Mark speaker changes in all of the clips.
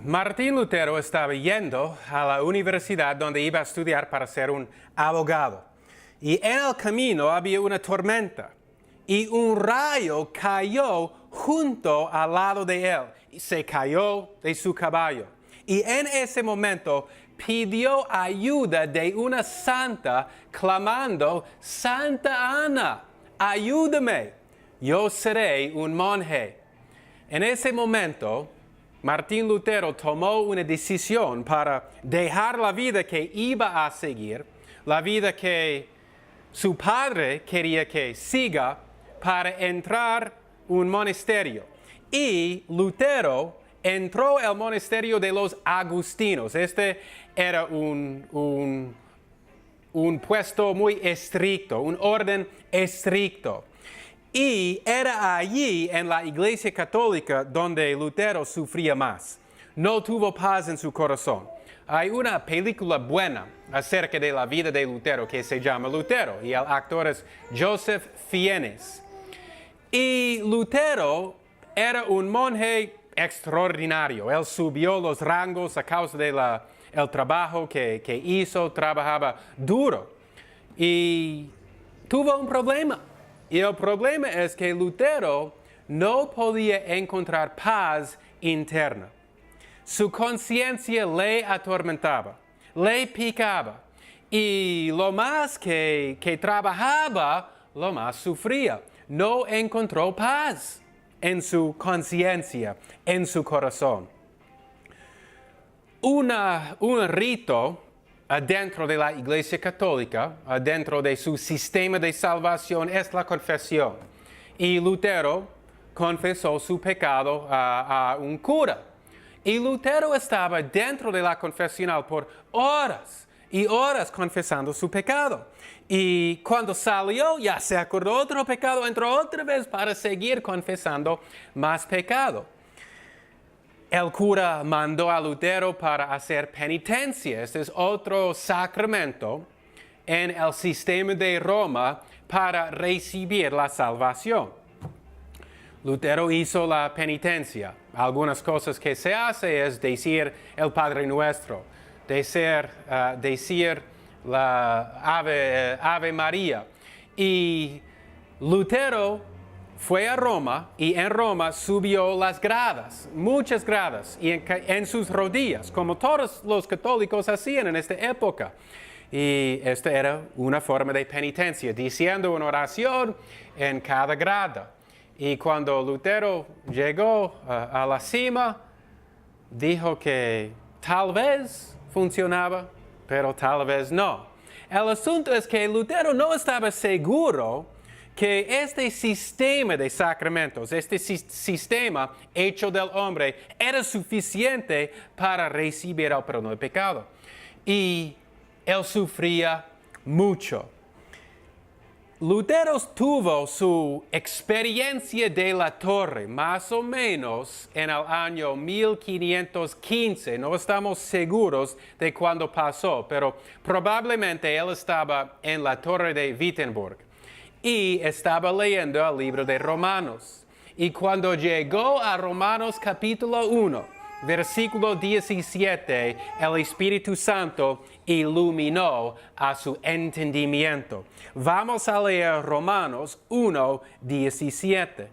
Speaker 1: Martín Lutero estaba yendo a la universidad donde iba a estudiar para ser un abogado. Y en el camino había una tormenta y un rayo cayó junto al lado de él y se cayó de su caballo. Y en ese momento pidió ayuda de una santa clamando: Santa Ana, ayúdame, yo seré un monje. En ese momento, Martín Lutero tomó una decisión para dejar la vida que iba a seguir, la vida que su padre quería que siga, para entrar un monasterio. Y Lutero entró al monasterio de los agustinos. Este era un puesto muy estricto, un orden estricto. Y era allí, en la Iglesia Católica, donde Lutero sufría más. No tuvo paz en su corazón. Hay una película buena acerca de la vida de Lutero que se llama Lutero, y el actor es Joseph Fiennes. Y Lutero era un monje extraordinario. Él subió los rangos a causa del trabajo que hizo, trabajaba duro. Y tuvo un problema. Y el problema es que Lutero no podía encontrar paz interna. Su conciencia le atormentaba, le picaba. Y lo más que trabajaba, lo más sufría. No encontró paz en su conciencia, en su corazón. Un rito adentro de la Iglesia Católica, adentro de su sistema de salvación, es la confesión. Y Lutero confesó su pecado a un cura. Y Lutero estaba dentro de la confesional por horas y horas confesando su pecado. Y cuando salió, ya se acordó otro pecado, entró otra vez para seguir confesando más pecado. El cura mandó a Lutero para hacer penitencia. Este es otro sacramento en el sistema de Roma para recibir la salvación. Lutero hizo la penitencia. Algunas cosas que se hace es decir el Padre Nuestro, decir la Ave María. Y Lutero fue a Roma y en Roma subió las gradas, muchas gradas, y en sus rodillas, como todos los católicos hacían en esta época. Y esta era una forma de penitencia, diciendo una oración en cada grada. Y cuando Lutero llegó a la cima, dijo que tal vez funcionaba, pero tal vez no. El asunto es que Lutero no estaba seguro que este sistema de sacramentos, este sistema hecho del hombre, era suficiente para recibir el perdón del pecado. Y él sufría mucho. Lutero tuvo su experiencia de la torre más o menos en el año 1515. No estamos seguros de cuándo pasó, pero probablemente él estaba en la torre de Wittenberg y estaba leyendo el libro de Romanos. Y cuando llegó a Romanos capítulo 1, versículo 17, el Espíritu Santo iluminó a su entendimiento. Vamos a leer Romanos 1, 17.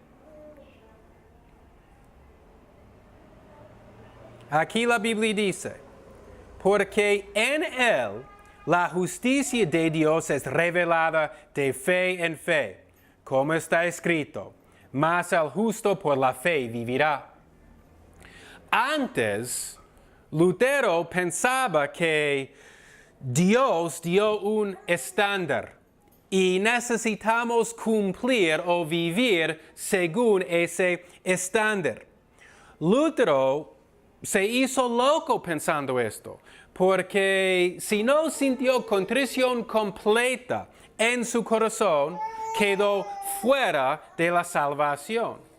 Speaker 1: Aquí la Biblia dice: porque en él la justicia de Dios es revelada de fe en fe, como está escrito: mas el justo por la fe vivirá. Antes, Lutero pensaba que Dios dio un estándar y necesitamos cumplir o vivir según ese estándar. Lutero se hizo loco pensando esto, porque si no sintió contrición completa en su corazón, quedó fuera de la salvación.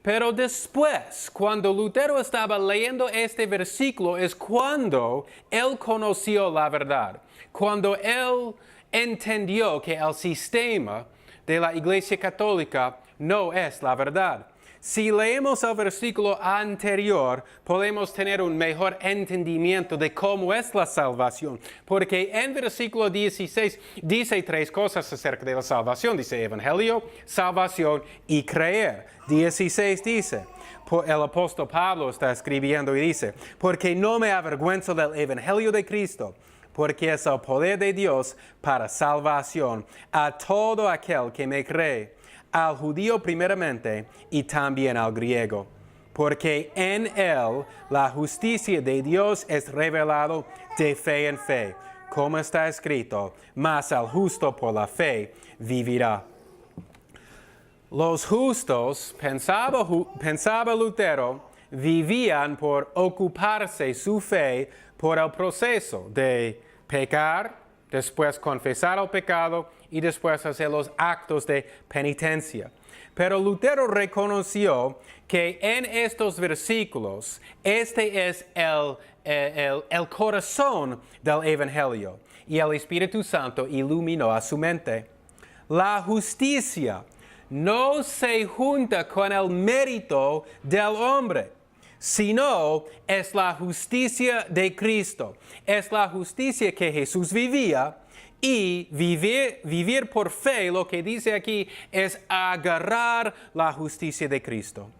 Speaker 1: Pero después, cuando Lutero estaba leyendo este versículo, es cuando él conoció la verdad, cuando él entendió que el sistema de la Iglesia Católica no es la verdad. Si leemos el versículo anterior, podemos tener un mejor entendimiento de cómo es la salvación. Porque en versículo 16 dice tres cosas acerca de la salvación. Dice evangelio, salvación y creer. 16 dice, el apóstol Pablo está escribiendo y dice, porque no me avergüenzo del evangelio de Cristo, porque es el poder de Dios para salvación a todo aquel que me cree, al judío primeramente y también al griego. Porque en él la justicia de Dios es revelado de fe en fe, como está escrito, mas al justo por la fe vivirá. Los justos, pensaba Lutero, vivían por ocuparse su fe por el proceso de pecar, después confesar el pecado y después hacer los actos de penitencia. Pero Lutero reconoció que en estos versículos este es el corazón del Evangelio y el Espíritu Santo iluminó a su mente. La justicia no se junta con el mérito del hombre, sino es la justicia de Cristo. Es la justicia que Jesús vivía y vivir por fe, lo que dice aquí, es agarrar la justicia de Cristo,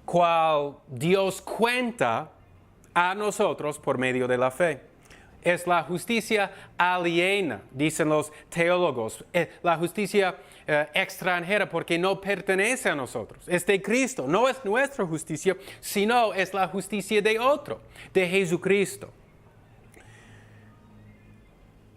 Speaker 1: cual Dios cuenta a nosotros por medio de la fe. Es la justicia aliena, dicen los teólogos, la justicia extranjera porque no pertenece a nosotros. Es de Cristo, no es nuestra justicia, sino es la justicia de otro, de Jesucristo.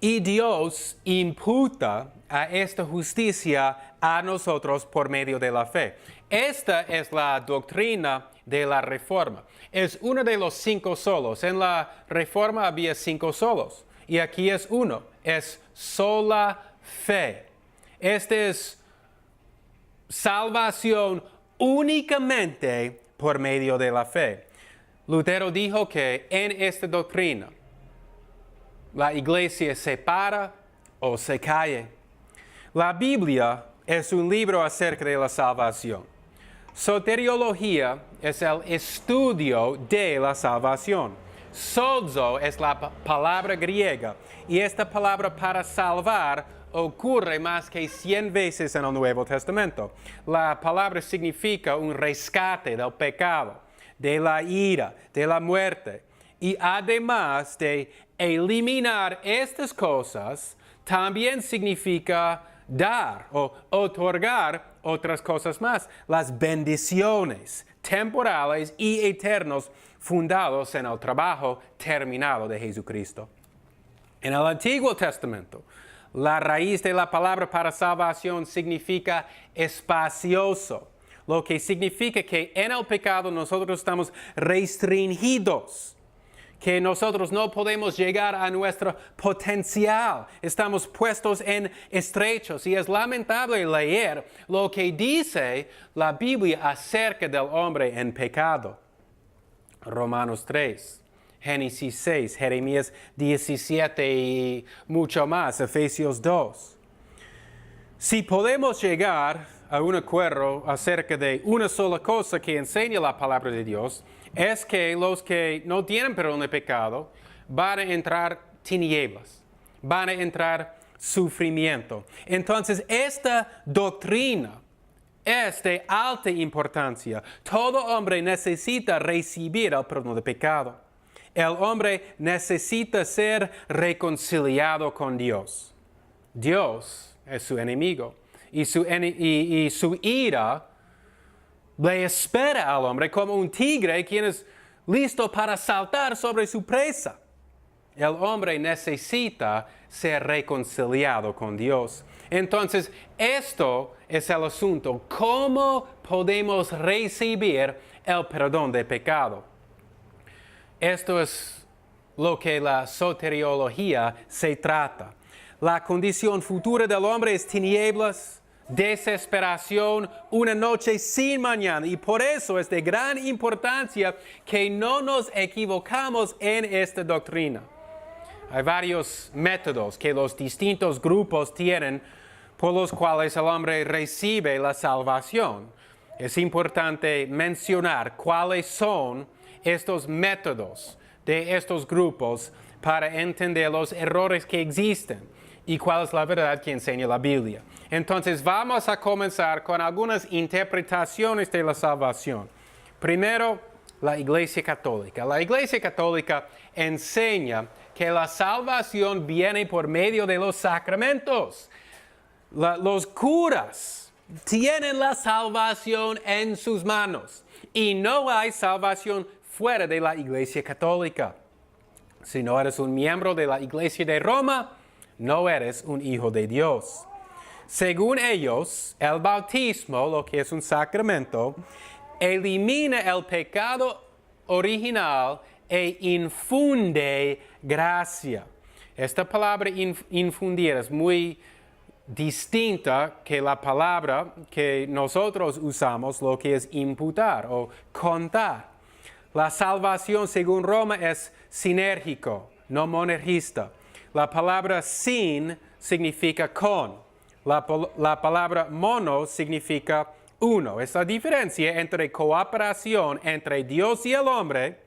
Speaker 1: Y Dios imputa a esta justicia a nosotros por medio de la fe. Esta es la doctrina de la Reforma. Es uno de los 5 solos. En la Reforma había 5 solos. Y aquí es uno. Es sola fe. Esta es salvación únicamente por medio de la fe. Lutero dijo que en esta doctrina la iglesia se para o se cae. La Biblia es un libro acerca de la salvación. Soteriología es el estudio de la salvación. Sozo es la palabra griega y esta palabra para salvar ocurre más que 100 veces en el Nuevo Testamento. La palabra significa un rescate del pecado, de la ira, de la muerte. Y además de eliminar estas cosas, también significa dar o otorgar otras cosas más, las bendiciones temporales y eternos fundados en el trabajo terminado de Jesucristo. En el Antiguo Testamento, la raíz de la palabra para salvación significa espacioso, lo que significa que en el pecado nosotros estamos restringidos, que nosotros no podemos llegar a nuestro potencial. Estamos puestos en estrechos y es lamentable leer lo que dice la Biblia acerca del hombre en pecado. Romanos 3, Génesis 6, Jeremías 17 y mucho más, Efesios 2. Si podemos llegar a un acuerdo acerca de una sola cosa que enseña la palabra de Dios, es que los que no tienen perdón de pecado van a entrar tinieblas, van a entrar sufrimiento. Entonces, esta doctrina es de alta importancia. Todo hombre necesita recibir el perdón de pecado. El hombre necesita ser reconciliado con Dios. Dios es su enemigo y su ira le espera al hombre como un tigre quien es listo para saltar sobre su presa. El hombre necesita ser reconciliado con Dios. Entonces, esto es el asunto. ¿Cómo podemos recibir el perdón de pecado? Esto es lo que la soteriología se trata. La condición futura del hombre es tinieblas, desesperación, una noche sin mañana. Y por eso es de gran importancia que no nos equivocamos en esta doctrina. Hay varios métodos que los distintos grupos tienen por los cuales el hombre recibe la salvación. es importante mencionar cuáles son estos métodos de estos grupos para entender los errores que existen y cuál es la verdad que enseña la Biblia. Entonces vamos a comenzar con algunas interpretaciones de la salvación. Primero, la Iglesia Católica. La Iglesia Católica enseña que la salvación viene por medio de los sacramentos. Los curas tienen la salvación en sus manos y no hay salvación fuera de la Iglesia Católica. Si no eres un miembro de la Iglesia de Roma, no eres un hijo de Dios. Según ellos, el bautismo, lo que es un sacramento, elimina el pecado original e infunde gracia. Esta palabra infundir es muy distinta que la palabra que nosotros usamos, lo que es imputar o contar. La salvación, según Roma, es sinérgico, no monergista. La palabra sin significa con. La palabra mono significa uno. Es la diferencia entre cooperación entre Dios y el hombre,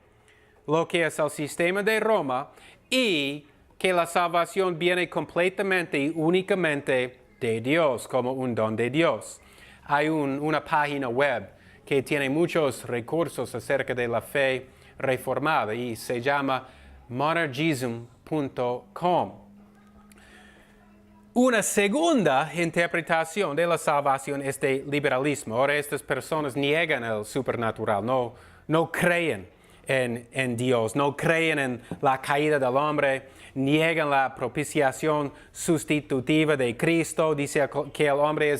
Speaker 1: lo que es el sistema de Roma, y que la salvación viene completamente y únicamente de Dios, como un don de Dios. Hay una página web que tiene muchos recursos acerca de la fe reformada y se llama monergism.com. Una segunda interpretación de la salvación es de liberalismo. Ahora estas personas niegan el supernatural, no creen en Dios, no creen en la caída del hombre, niegan la propiciación sustitutiva de Cristo, dice que el hombre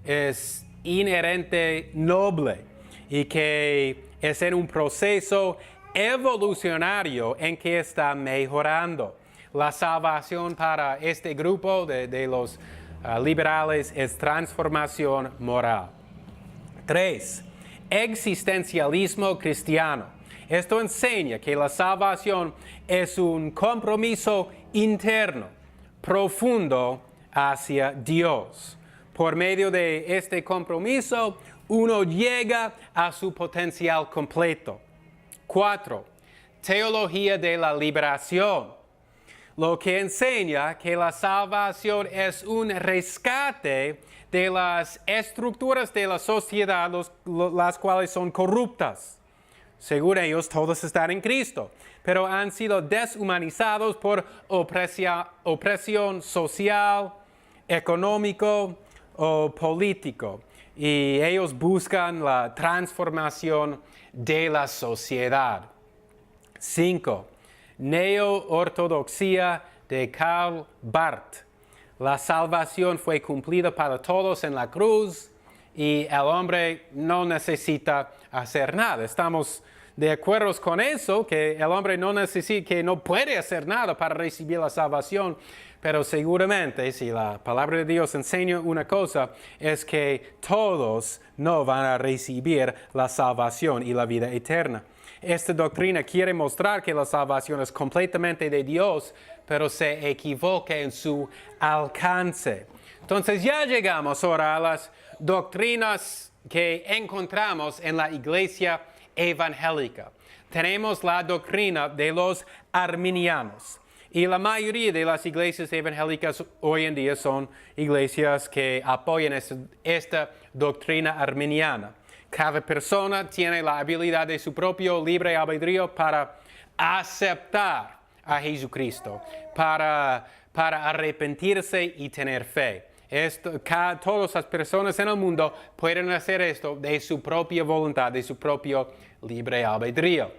Speaker 1: es inherente noble y que es en un proceso evolucionario en que está mejorando. La salvación para este grupo de los liberales es transformación moral. 3. Existencialismo cristiano. Esto enseña que la salvación es un compromiso interno, profundo hacia Dios. Por medio de este compromiso, uno llega a su potencial completo. 4. Teología de la liberación. Lo que enseña que la salvación es un rescate de las estructuras de la sociedad, las cuales son corruptas. Según ellos, todos están en Cristo, pero han sido deshumanizados por opresión social, económico o político. Y ellos buscan la transformación de la sociedad. 5. Neo-ortodoxia de Karl Barth. La salvación fue cumplida para todos en la cruz y el hombre no necesita hacer nada. Estamos de acuerdo con eso, que el hombre no puede hacer nada para recibir la salvación, pero seguramente si la palabra de Dios enseña una cosa, es que todos no van a recibir la salvación y la vida eterna. Esta doctrina quiere mostrar que la salvación es completamente de Dios, pero se equivoca en su alcance. Entonces ya llegamos ahora a las doctrinas que encontramos en la iglesia evangélica. Tenemos la doctrina de los arminianos. Y la mayoría de las iglesias evangélicas hoy en día son iglesias que apoyan esta doctrina arminiana. Cada persona tiene la habilidad de su propio libre albedrío para aceptar a Jesucristo, para arrepentirse y tener fe. Todas las personas en el mundo pueden hacer esto de su propia voluntad, de su propio libre albedrío.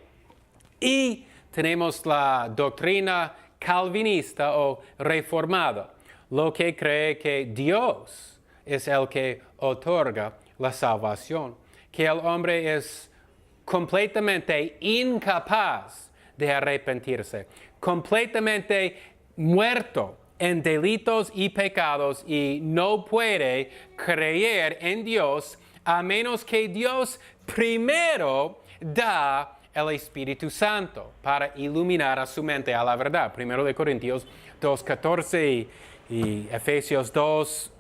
Speaker 1: Y tenemos la doctrina calvinista o reformada, lo que cree que Dios es el que otorga la salvación, que el hombre es completamente incapaz de arrepentirse, completamente muerto en delitos y pecados y no puede creer en Dios a menos que Dios primero da el Espíritu Santo para iluminar a su mente a la verdad. 1 Corintios 2:14 y Efesios 2,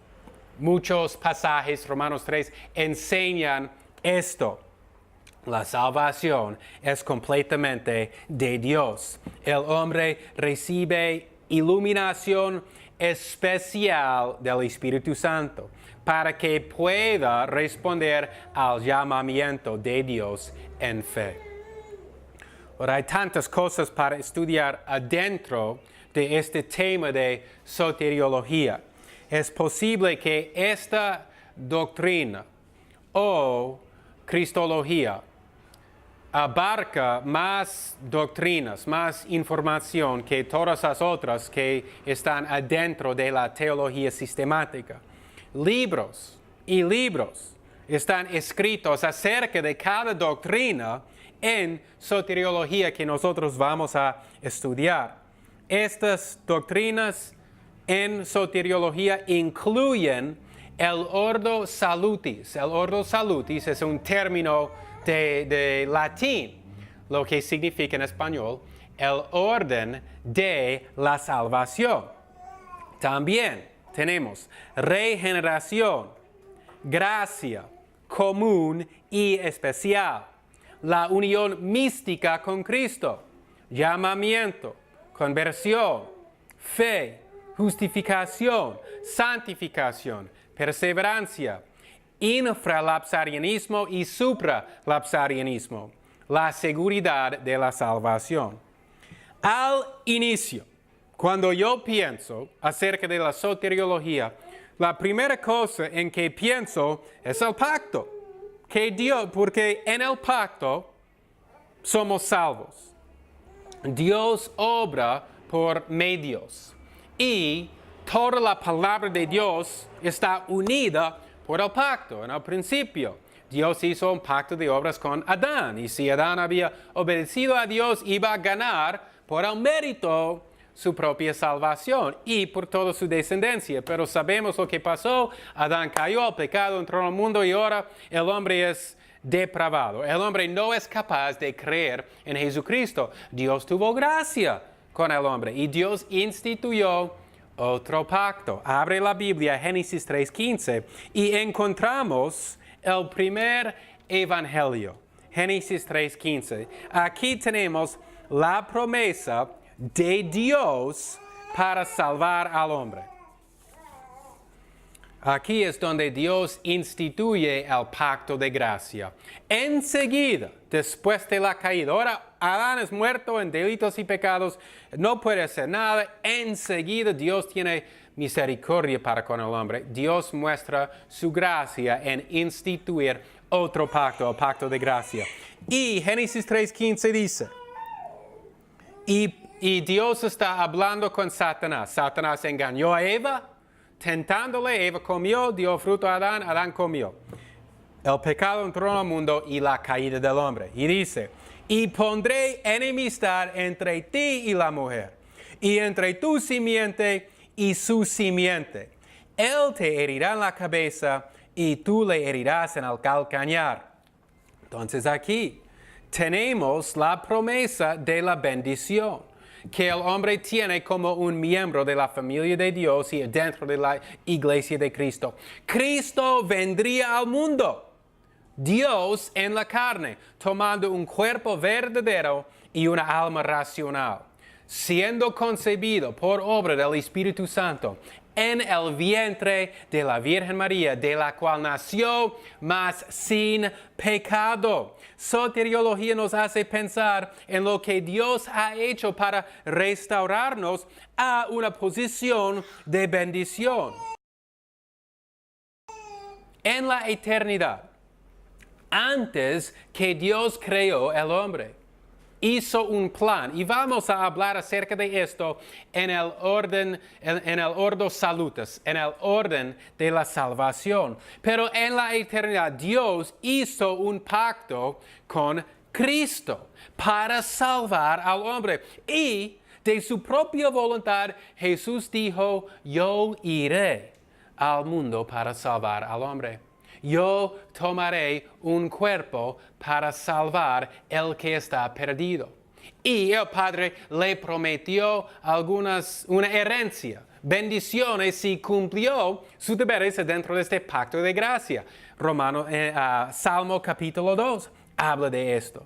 Speaker 1: muchos pasajes, Romanos 3, enseñan esto. La salvación es completamente de Dios. El hombre recibe iluminación especial del Espíritu Santo para que pueda responder al llamamiento de Dios en fe. Ahora hay tantas cosas para estudiar adentro de este tema de soteriología. Es posible que esta doctrina o cristología abarca más doctrinas, más información que todas las otras que están adentro de la teología sistemática. Libros y libros están escritos acerca de cada doctrina en soteriología que nosotros vamos a estudiar. Estas doctrinas en soteriología incluyen el ordo salutis. El ordo salutis es un término de latín, lo que significa en español el orden de la salvación. También tenemos regeneración, gracia, común y especial, la unión mística con Cristo, llamamiento, conversión, fe, justificación, santificación, perseverancia, infralapsarianismo y supralapsarianismo, la seguridad de la salvación. Al inicio, cuando yo pienso acerca de la soteriología, la primera cosa en que pienso es el pacto. Porque en el pacto somos salvos. Dios obra por medios y toda la palabra de Dios está unida por el pacto. En el principio, Dios hizo un pacto de obras con Adán, y si Adán había obedecido a Dios, iba a ganar por el mérito su propia salvación y por toda su descendencia. Pero sabemos lo que pasó. Adán cayó, el pecado entró en el mundo y ahora el hombre es depravado. El hombre no es capaz de creer en Jesucristo. Dios tuvo gracia con el hombre y Dios instituyó otro pacto. Abre la Biblia, Génesis 3:15, y encontramos el primer evangelio. Génesis 3:15. Aquí tenemos la promesa de Dios para salvar al hombre. Aquí es donde Dios instituye el pacto de gracia. Enseguida, después de la caída, ahora Adán es muerto en delitos y pecados, no puede hacer nada. Enseguida Dios tiene misericordia para con el hombre. Dios muestra su gracia en instituir otro pacto, el pacto de gracia. Y Génesis 3:15 dice, y Dios está hablando con Satanás. Satanás engañó a Eva, tentándole. Eva comió, dio fruto a Adán, Adán comió. El pecado entró en el mundo y la caída del hombre. Y dice, y pondré enemistad entre ti y la mujer, y entre tu simiente y su simiente. Él te herirá en la cabeza y tú le herirás en el calcañar. Entonces aquí tenemos la promesa de la bendición que el hombre tiene como un miembro de la familia de Dios y dentro de la iglesia de Cristo. Cristo vendría al mundo, Dios en la carne, tomando un cuerpo verdadero y una alma racional, siendo concebido por obra del Espíritu Santo en el vientre de la Virgen María, de la cual nació, mas sin pecado. Soteriología nos hace pensar en lo que Dios ha hecho para restaurarnos a una posición de bendición en la eternidad. Antes que Dios creó el hombre, hizo un plan, y vamos a hablar acerca de esto en el ordo salutis, en el orden de la salvación. Pero en la eternidad Dios hizo un pacto con Cristo para salvar al hombre. Y de su propia voluntad Jesús dijo, yo iré al mundo para salvar al hombre. Yo tomaré un cuerpo para salvar el que está perdido. Y el Padre le prometió una herencia. bendiciones si cumplió sus deberes dentro de este pacto de gracia. Salmo capítulo 2 habla de esto.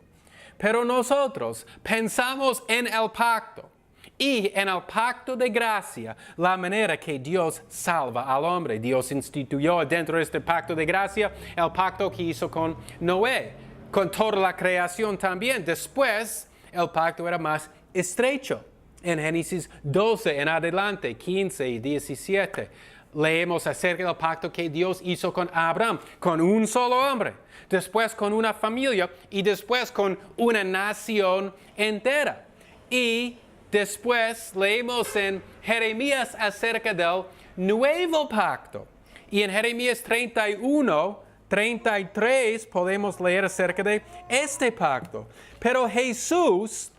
Speaker 1: Pero nosotros pensamos en el pacto y en el pacto de gracia, la manera que Dios salva al hombre. Dios instituyó dentro de este pacto de gracia el pacto que hizo con Noé, con toda la creación también. Después, el pacto era más estrecho. En Génesis 12 en adelante, 15 y 17, leemos acerca del pacto que Dios hizo con Abraham, con un solo hombre, después con una familia y después con una nación entera. Y después leemos en Jeremías acerca del nuevo pacto. Y en Jeremías 31, 33 podemos leer acerca de este pacto. Pero Jesús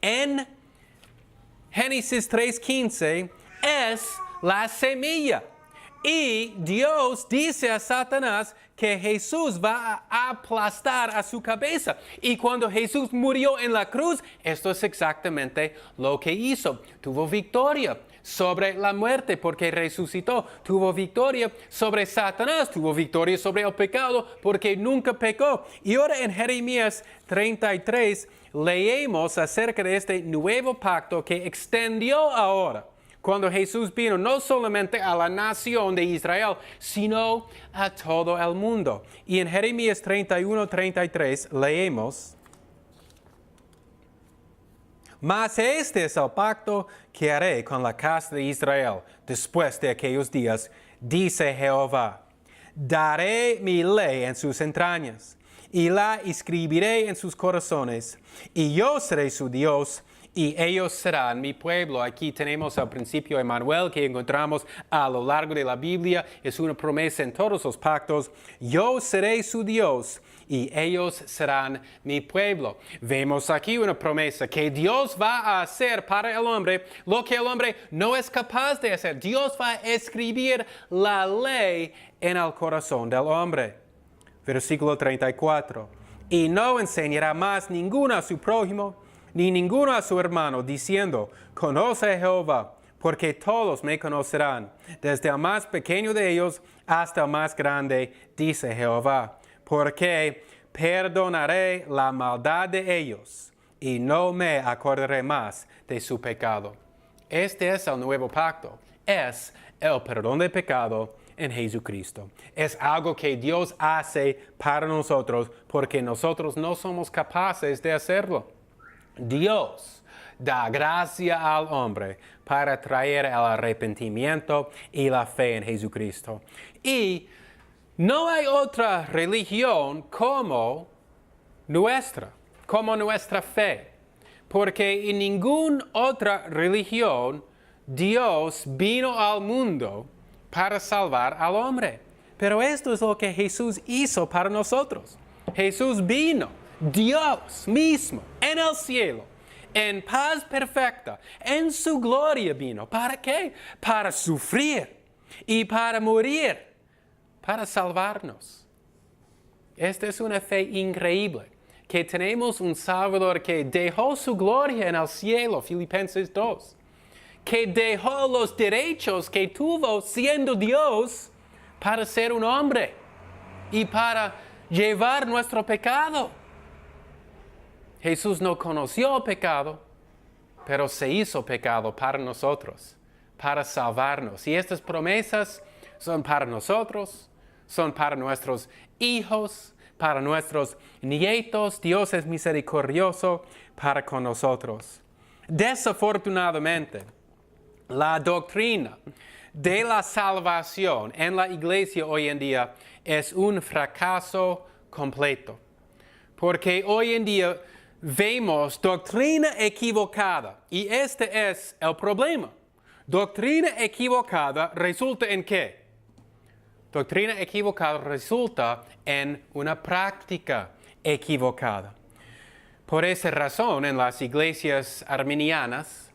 Speaker 1: en Génesis 3:15 es la semilla. Y Dios dice a Satanás que Jesús va a aplastar a su cabeza. Y cuando Jesús murió en la cruz, esto es exactamente lo que hizo. Tuvo victoria sobre la muerte porque resucitó. Tuvo victoria sobre Satanás. Tuvo victoria sobre el pecado porque nunca pecó. Y ahora en Jeremías 33 leemos acerca de este nuevo pacto que extendió ahora, cuando Jesús vino no solamente a la nación de Israel, sino a todo el mundo. Y en Jeremías 31, 33 leemos: Mas este es el pacto que haré con la casa de Israel después de aquellos días, dice Jehová. Daré mi ley en sus entrañas y la escribiré en sus corazones, y yo seré su Dios, y ellos serán mi pueblo. Aquí tenemos al principio Emmanuel que encontramos a lo largo de la Biblia. Es una promesa en todos los pactos. Yo seré su Dios y ellos serán mi pueblo. Vemos aquí una promesa que Dios va a hacer para el hombre lo que el hombre no es capaz de hacer. Dios va a escribir la ley en el corazón del hombre. Versículo 34. Y no enseñará más ninguno a su prójimo, ni ninguno a su hermano, diciendo: Conoce a Jehová, porque todos me conocerán, desde el más pequeño de ellos hasta el más grande, dice Jehová. Porque perdonaré la maldad de ellos, y no me acordaré más de su pecado. Este es el nuevo pacto. Es el perdón de pecado en Jesucristo. Es algo que Dios hace para nosotros porque nosotros no somos capaces de hacerlo. Dios da gracia al hombre para traer el arrepentimiento y la fe en Jesucristo. Y no hay otra religión como nuestra fe, porque en ninguna otra religión Dios vino al mundo para salvar al hombre. Pero esto es lo que Jesús hizo para nosotros. Jesús vino, Dios mismo, en el cielo, en paz perfecta, en su gloria vino. ¿Para qué? Para sufrir y para morir, para salvarnos. Esta es una fe increíble, que tenemos un Salvador que dejó su gloria en el cielo, Filipenses 2. Que dejó los derechos que tuvo siendo Dios para ser un hombre y para llevar nuestro pecado. Jesús no conoció el pecado, pero se hizo pecado para nosotros, para salvarnos. Y estas promesas son para nosotros, son para nuestros hijos, para nuestros nietos. Dios es misericordioso para con nosotros. Desafortunadamente, la doctrina de la salvación en la iglesia hoy en día es un fracaso completo. Porque hoy en día vemos doctrina equivocada y este es el problema. Doctrina equivocada resulta en ¿qué? Doctrina equivocada resulta en una práctica equivocada. Por esa razón, en las iglesias arminianas,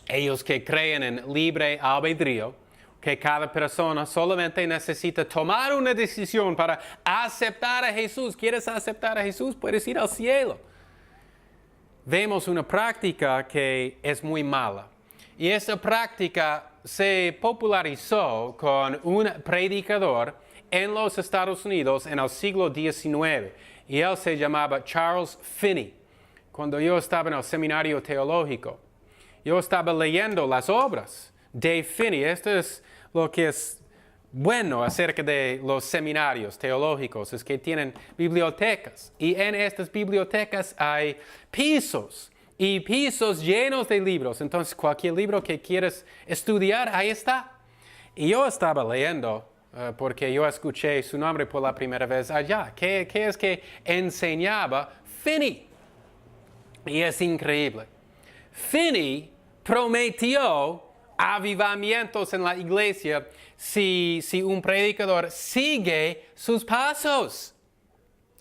Speaker 1: ellos que creen en libre albedrío, que cada persona solamente necesita tomar una decisión para aceptar a Jesús. ¿Quieres aceptar a Jesús? Puedes ir al cielo. Vemos una práctica que es muy mala. Y esta práctica se popularizó con un predicador en los Estados Unidos en el siglo XIX. Y él se llamaba Charles Finney. Cuando yo estaba en el seminario teológico, yo estaba leyendo las obras de Finney. Esto es lo que es bueno acerca de los seminarios teológicos, es que tienen bibliotecas. Y en estas bibliotecas hay pisos y pisos llenos de libros. Entonces, cualquier libro que quieras estudiar, ahí está. Y yo estaba leyendo, porque yo escuché su nombre por la primera vez allá. ¿Qué es que enseñaba Finney? Y es increíble. Finney prometió avivamientos en la iglesia si un predicador sigue sus pasos.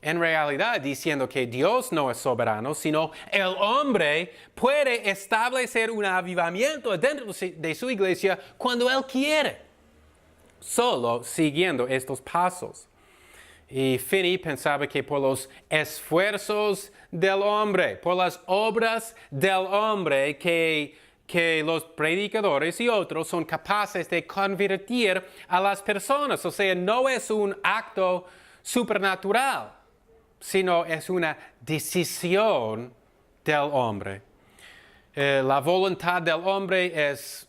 Speaker 1: En realidad, diciendo que Dios no es soberano, sino el hombre puede establecer un avivamiento dentro de su iglesia cuando él quiere, solo siguiendo estos pasos. Y Finney pensaba que por los esfuerzos del hombre, por las obras del hombre, que los predicadores y otros son capaces de convertir a las personas. O sea, no es un acto supernatural, sino es una decisión del hombre. La voluntad del hombre es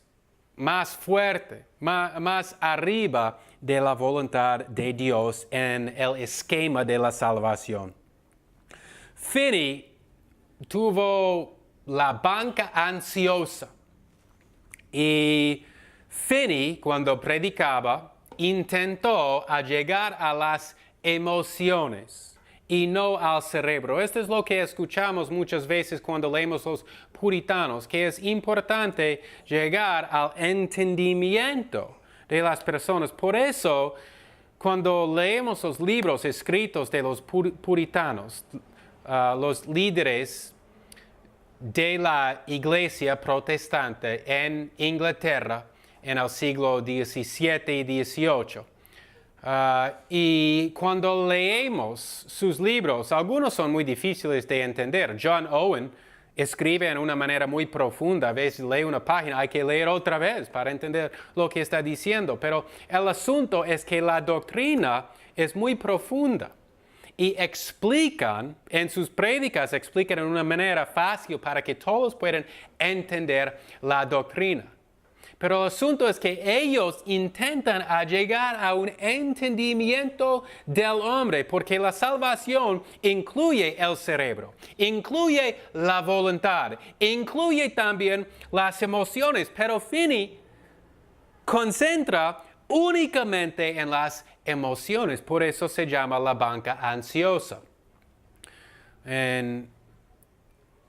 Speaker 1: más fuerte, más arriba de la voluntad de Dios en el esquema de la salvación. Finney tuvo la banca ansiosa. Y Finney, cuando predicaba, intentó llegar a las emociones y no al cerebro. Esto es lo que escuchamos muchas veces cuando leemos los puritanos, que es importante llegar al entendimiento de las personas. Por eso, cuando leemos los libros escritos de los puritanos, los líderes de la iglesia protestante en Inglaterra en el siglo XVII y XVIII. Y cuando leemos sus libros, algunos son muy difíciles de entender. John Owen escribe en una manera muy profunda. A veces lee una página, hay que leer otra vez para entender lo que está diciendo. Pero el asunto es que la doctrina es muy profunda. Y explican, en sus prédicas, explican en una manera fácil para que todos puedan entender la doctrina. Pero el asunto es que ellos intentan llegar a un entendimiento del hombre, porque la salvación incluye el cerebro, incluye la voluntad, incluye también las emociones. Pero Finney concentra únicamente en las emociones, por eso se llama la banca ansiosa. En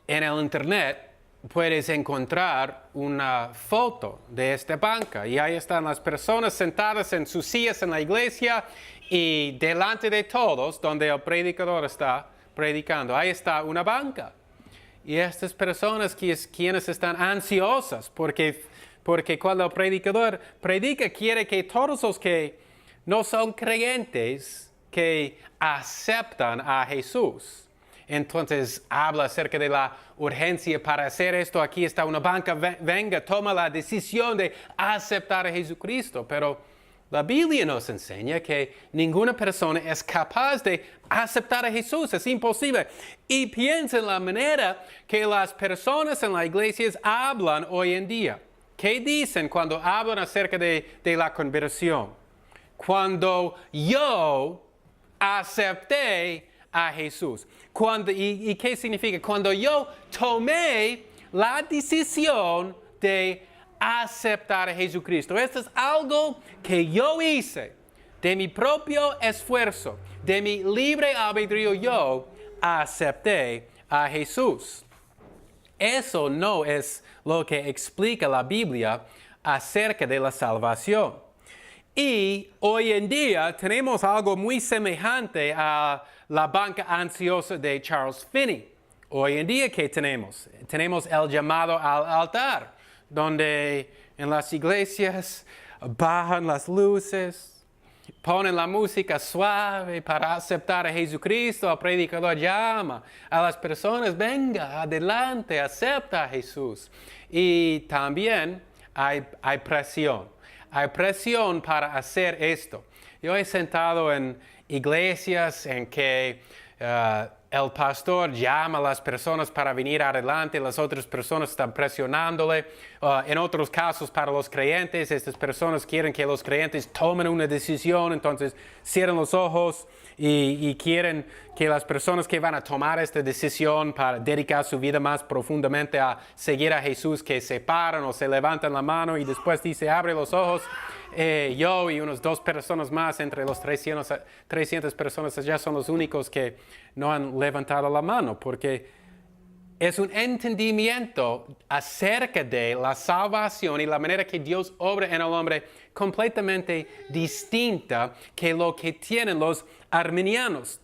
Speaker 1: el internet puedes encontrar una foto de esta banca y ahí están las personas sentadas en sus sillas en la iglesia y delante de todos, donde el predicador está predicando, ahí está una banca. Y estas personas quienes están ansiosas porque cuando el predicador predica, quiere que todos los que no son creyentes, que aceptan a Jesús. Entonces habla acerca de la urgencia para hacer esto. Aquí está una banca, venga, toma la decisión de aceptar a Jesucristo. Pero la Biblia nos enseña que ninguna persona es capaz de aceptar a Jesús. Es imposible. Y piensa en la manera que las personas en la iglesia hablan hoy en día. ¿Qué dicen cuando hablan acerca de la conversión? Cuando yo acepté a Jesús. ¿Y qué significa? Cuando yo tomé la decisión de aceptar a Jesucristo. Esto es algo que yo hice de mi propio esfuerzo, de mi libre albedrío. Yo acepté a Jesús. Eso no es lo que explica la Biblia acerca de la salvación. Y hoy en día tenemos algo muy semejante a la banca ansiosa de Charles Finney. Hoy en día, ¿qué tenemos? Tenemos el llamado al altar, donde en las iglesias bajan las luces ponen la música suave para aceptar a Jesucristo. El predicador llama a las personas, venga, adelante, acepta a Jesús. Y también hay presión. Hay presión para hacer esto. Yo he sentado en iglesias en que el pastor llama a las personas para venir adelante, las otras personas están presionándole. En otros casos, para los creyentes, estas personas quieren que los creyentes tomen una decisión, entonces cierran los ojos y quieren que las personas que van a tomar esta decisión para dedicar su vida más profundamente a seguir a Jesús, que se paran o se levantan la mano y después dice, abre los ojos. Yo y unas 2 personas más entre los 300 personas ya son los únicos que no han levantado la mano, porque es un entendimiento acerca de la salvación y la manera que Dios obra en el hombre completamente distinta que lo que tienen los arminianos.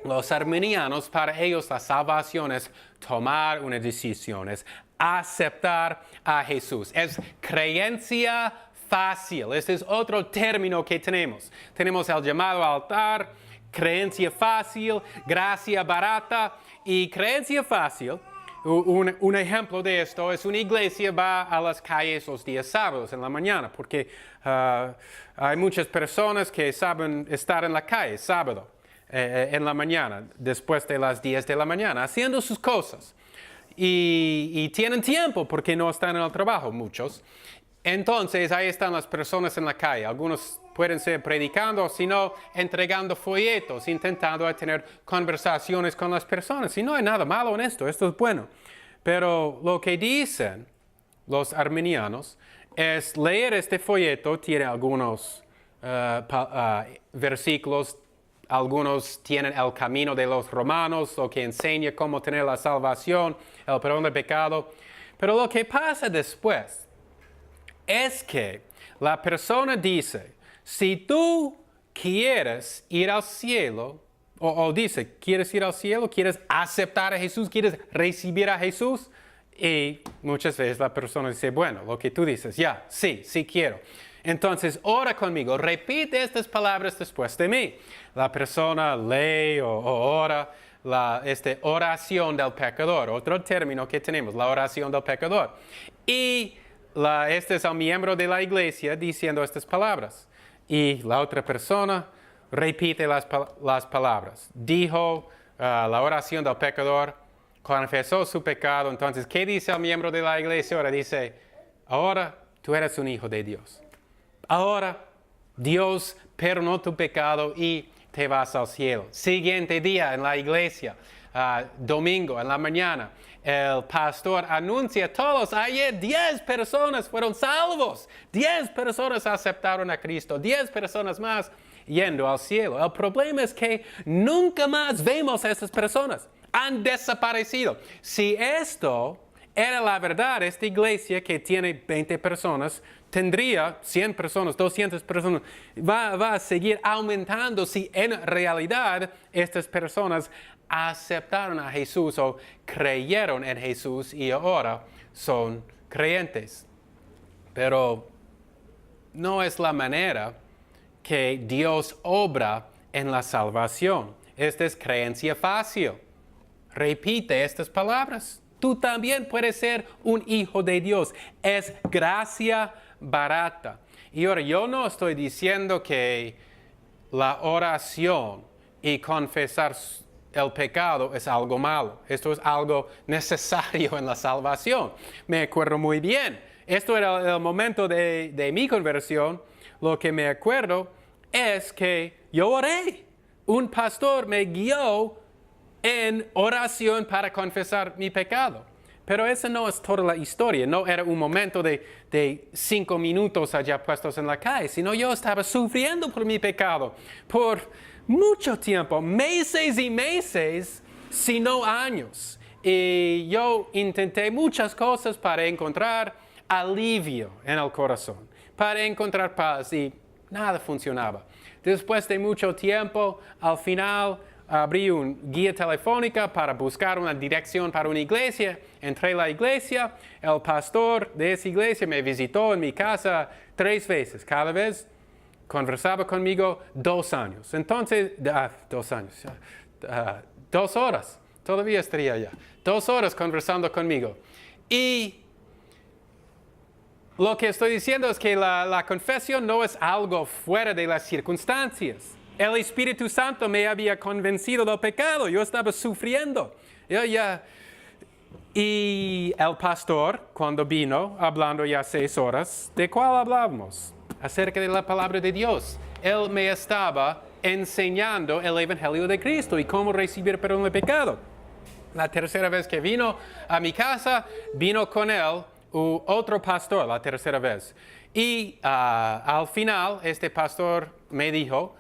Speaker 1: Los arminianos, para ellos la salvación es tomar una decisión, es aceptar a Jesús, es creencia fácil. Este es otro término que tenemos. Tenemos el llamado altar, creencia fácil, gracia barata y creencia fácil. Un ejemplo de esto es una iglesia va a las calles los días sábados en la mañana, porque hay muchas personas que saben estar en la calle sábado en la mañana, después de las 10 de la mañana, haciendo sus cosas. Y tienen tiempo porque no están en el trabajo, muchos. Entonces, ahí están las personas en la calle. Algunos pueden ser predicando, sino entregando folletos, intentando tener conversaciones con las personas. Y no hay nada malo en esto, esto es bueno. Pero lo que dicen los arminianos es leer este folleto, tiene algunos versículos, algunos tienen el camino de los romanos, lo que enseña cómo tener la salvación, el perdón del pecado. Pero lo que pasa después es que la persona dice, si tú quieres ir al cielo, o dice, ¿quieres ir al cielo? ¿Quieres aceptar a Jesús? ¿Quieres recibir a Jesús? Y muchas veces la persona dice, bueno, lo que tú dices, ya, sí quiero. Entonces, ora conmigo, repite estas palabras después de mí. La persona lee o ora oración del pecador, otro término que tenemos, la oración del pecador. Y este es el miembro de la iglesia diciendo estas palabras. Y la otra persona repite las palabras. Dijo la oración del pecador, confesó su pecado. Entonces, ¿qué dice el miembro de la iglesia? Ahora dice, ahora tú eres un hijo de Dios. Ahora Dios perdonó tu pecado y te vas al cielo. Siguiente día en la iglesia, domingo en la mañana, el pastor anuncia a todos, ayer 10 personas fueron salvos, 10 personas aceptaron a Cristo, 10 personas más yendo al cielo. El problema es que nunca más vemos a esas personas, han desaparecido. Si esto era la verdad, esta iglesia que tiene 20 personas, tendría 100 personas, 200 personas, va a seguir aumentando si en realidad estas personas aceptaron a Jesús o creyeron en Jesús y ahora son creyentes. Pero no es la manera que Dios obra en la salvación. Esta es creencia fácil. Repite estas palabras. Tú también puedes ser un hijo de Dios. Es gracia barata. Y ahora yo no estoy diciendo que la oración y confesar el pecado es algo malo. Esto es algo necesario en la salvación. Me acuerdo muy bien. Esto era el momento de mi conversión. Lo que me acuerdo es que yo oré. Un pastor me guió en oración para confesar mi pecado. Pero esa no es toda la historia. No era un momento de 5 minutos allá puestos en la calle, sino yo estaba sufriendo por mi pecado por mucho tiempo, meses y meses, si no años. Y yo intenté muchas cosas para encontrar alivio en el corazón, para encontrar paz, y nada funcionaba. Después de mucho tiempo, al final abrí una guía telefónica para buscar una dirección para una iglesia. Entré a la iglesia, el pastor de esa iglesia me visitó en mi casa 3 veces. Cada vez conversaba conmigo 2 años. Entonces, 2 años, 2 horas, todavía estaría allá. 2 horas conversando conmigo. Y lo que estoy diciendo es que la confesión no es algo fuera de las circunstancias. El Espíritu Santo me había convencido del pecado. Yo estaba sufriendo. Y el pastor, cuando vino, hablando ya 6 horas, ¿de cuál hablábamos? Acerca de la palabra de Dios. Él me estaba enseñando el Evangelio de Cristo y cómo recibir perdón del pecado. La tercera vez que vino a mi casa, vino con él otro pastor, la tercera vez. Y al final, este pastor me dijo,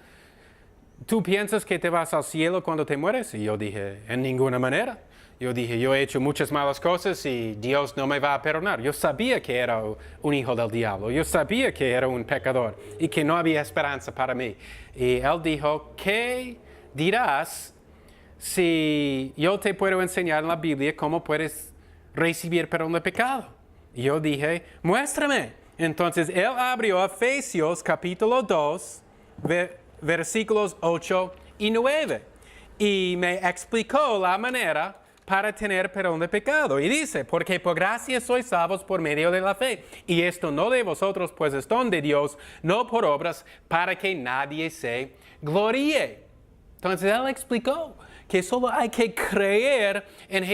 Speaker 1: ¿tú piensas que te vas al cielo cuando te mueres? Y yo dije, en ninguna manera. Yo dije, yo he hecho muchas malas cosas y Dios no me va a perdonar. Yo sabía que era un hijo del diablo. Yo sabía que era un pecador y que no había esperanza para mí. Y él dijo, ¿qué dirás si yo te puedo enseñar en la Biblia cómo puedes recibir perdón de pecado? Y yo dije, muéstrame. Entonces él abrió Efesios capítulo 2, versículos 8 y 9. Y me explicó la manera para tener perdón de pecado. Y dice, porque por gracia sois salvos por medio de la fe. Y esto no de vosotros, pues es don de Dios, no por obras, para que nadie se gloríe. Entonces él explicó que solo hay que creer en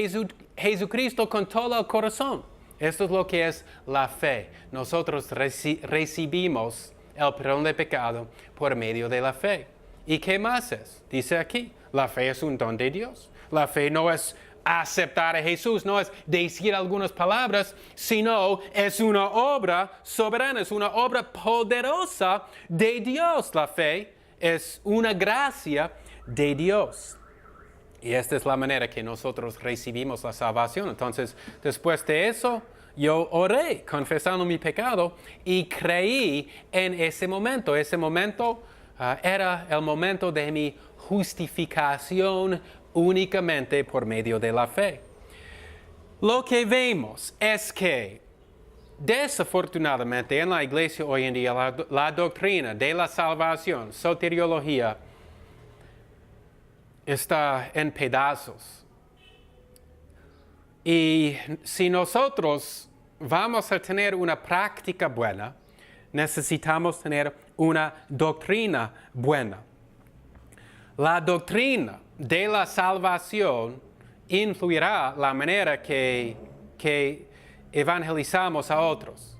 Speaker 1: Jesucristo con todo el corazón. Esto es lo que es la fe. Nosotros recibimos el perdón de pecado por medio de la fe. ¿Y qué más es? Dice aquí, la fe es un don de Dios. La fe no es aceptar a Jesús, no es decir algunas palabras, sino es una obra soberana, es una obra poderosa de Dios. La fe es una gracia de Dios. Y esta es la manera que nosotros recibimos la salvación. Entonces, después de eso, yo oré confesando mi pecado y creí en ese momento. Ese momento era el momento de mi justificación únicamente por medio de la fe. Lo que vemos es que, desafortunadamente, en la iglesia hoy en día, la doctrina de la salvación, soteriología, está en pedazos. Y si nosotros vamos a tener una práctica buena, necesitamos tener una doctrina buena. La doctrina de la salvación influirá la manera que evangelizamos a otros,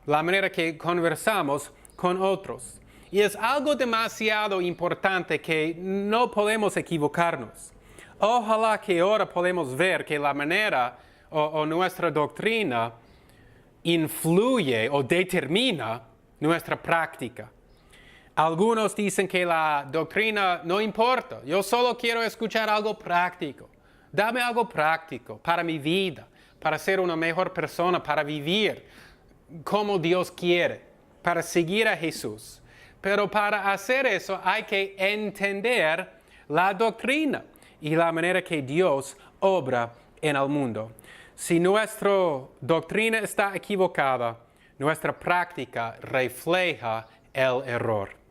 Speaker 1: la manera que conversamos con otros. Y es algo demasiado importante que no podemos equivocarnos. Ojalá que ahora podamos ver que la manera o nuestra doctrina influye o determina nuestra práctica. Algunos dicen que la doctrina no importa. Yo solo quiero escuchar algo práctico. Dame algo práctico para mi vida, para ser una mejor persona, para vivir como Dios quiere, para seguir a Jesús. Pero para hacer eso hay que entender la doctrina y la manera que Dios obra en el mundo. Si nuestra doctrina está equivocada, nuestra práctica refleja el error.